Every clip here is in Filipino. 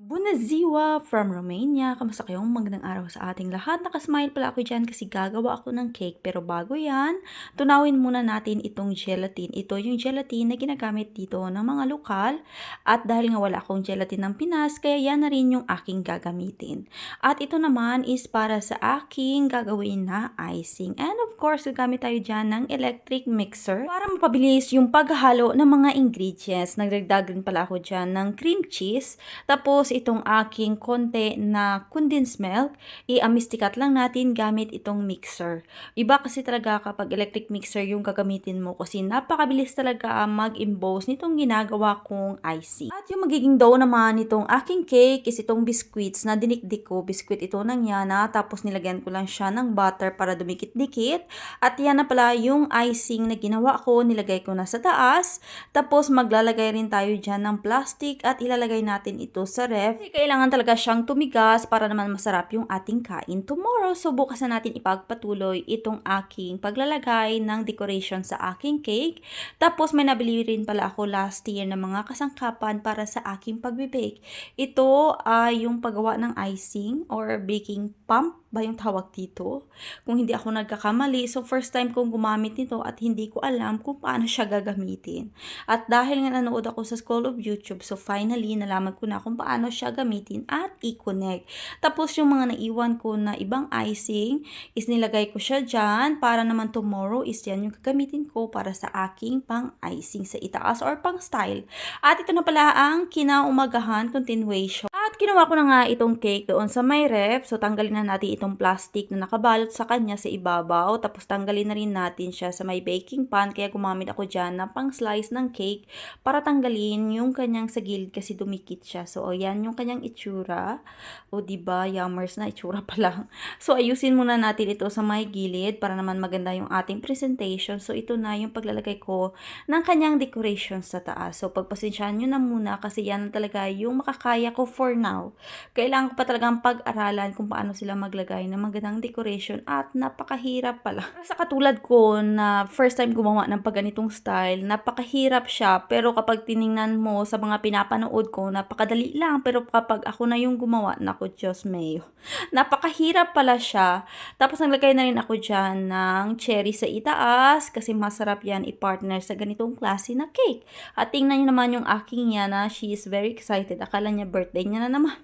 Bună ziua from Romania! Kamusta kayong magandang araw sa ating lahat? Nakasmile pala ako dyan kasi gagawa ako ng cake. Pero bago yan, tunawin muna natin itong gelatin. Ito yung gelatin na ginagamit dito ng mga lokal. At dahil nga wala akong gelatin ng Pinas, kaya yan na rin yung aking gagamitin. At ito naman is para sa aking gagawin na icing. And of course, gagamit tayo dyan ng electric mixer para mapabilis yung paghalo ng mga ingredients. Nagdagdag rin pala ako dyan ng cream cheese. Tapos itong aking konti na condensed milk, i-amistikat lang natin gamit itong mixer. Iba kasi talaga kapag electric mixer yung gagamitin mo kasi napakabilis talaga mag-emboss nitong ginagawa kong icing. At yung magiging dough naman nitong aking cake is itong biscuits na dinikdik ko. Biscuit ito ng Yana, tapos nilagyan ko lang siya ng butter para dumikit-dikit. At yan na pala yung icing na ginawa ko, nilagay ko na sa taas. Tapos maglalagay rin tayo dyan ng plastic at ilalagay natin ito sa ref. Kailangan talaga siyang tumigas para naman masarap yung ating kain tomorrow. So bukas na natin ipagpatuloy itong aking paglalagay ng decoration sa aking cake. Tapos may nabili rin pala ako last year ng mga kasangkapan para sa aking pagbe-bake. Ito ay yung paggawa ng icing or baking pump ba yung tawag dito? Kung hindi ako nagkakamali. So first time kong gumamit nito at hindi ko alam kung paano siya gagamitin. At dahil nga nanood ako sa School of YouTube, so finally nalaman ko na kung paano siya gamitin at i-connect. Tapos yung mga naiwan ko na ibang icing is nilagay ko siya dyan para naman tomorrow is yan yung gagamitin ko para sa aking pang icing sa itaas or pang style. At ito na pala ang kinaumagahan continuation. At kinuha ko na nga itong cake doon sa may ref. So tanggalin na natin itong plastic na nakabalot sa kanya sa ibabaw. Tapos tanggalin na rin natin siya sa may baking pan. Kaya gumamit ako dyan na pang slice ng cake para tanggalin yung kanyang sa gilid kasi dumikit siya. So ayan yung kanyang itsura. O diba, yummers na itsura pa lang. So ayusin muna natin ito sa may gilid para naman maganda yung ating presentation. So ito na yung paglalagay ko ng kanyang decoration sa taas. So pagpasensyahan nyo na muna kasi yan talaga yung makakaya ko for now. Kailangan ko pa talagang pag-aralan kung paano sila maglagay ng magandang decoration at napakahirap pala. Sa katulad ko na first time gumawa ng pagganitong style, napakahirap siya pero kapag tiningnan mo sa mga pinapanood ko, napakadali lang pero kapag ako na yung gumawa, naku Diyos mayo. Napakahirap pala siya. Tapos naglagay na rin ako dyan ng cherry sa itaas kasi masarap yan i-partner sa ganitong klase na cake. At tingnan nyo naman yung aking Yana, she is very excited. Akala niya birthday niya na naman.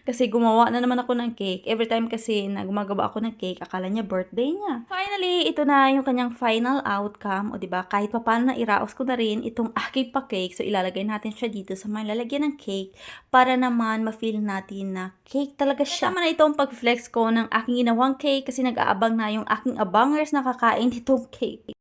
Kasi gumawa na naman ako ng cake. Every time kasi na gumagawa ako ng cake, akala niya birthday niya. Finally, ito na yung kanyang final outcome. O diba, kahit paano na iraos ko na rin itong aking pa-cake. So ilalagay natin siya dito sa may lalagyan ng cake para naman ma-feel natin na cake talaga siya. Tama na itong pag-flex ko ng aking ginawang cake kasi nag-aabang na yung aking abangers na kakain nitong cake.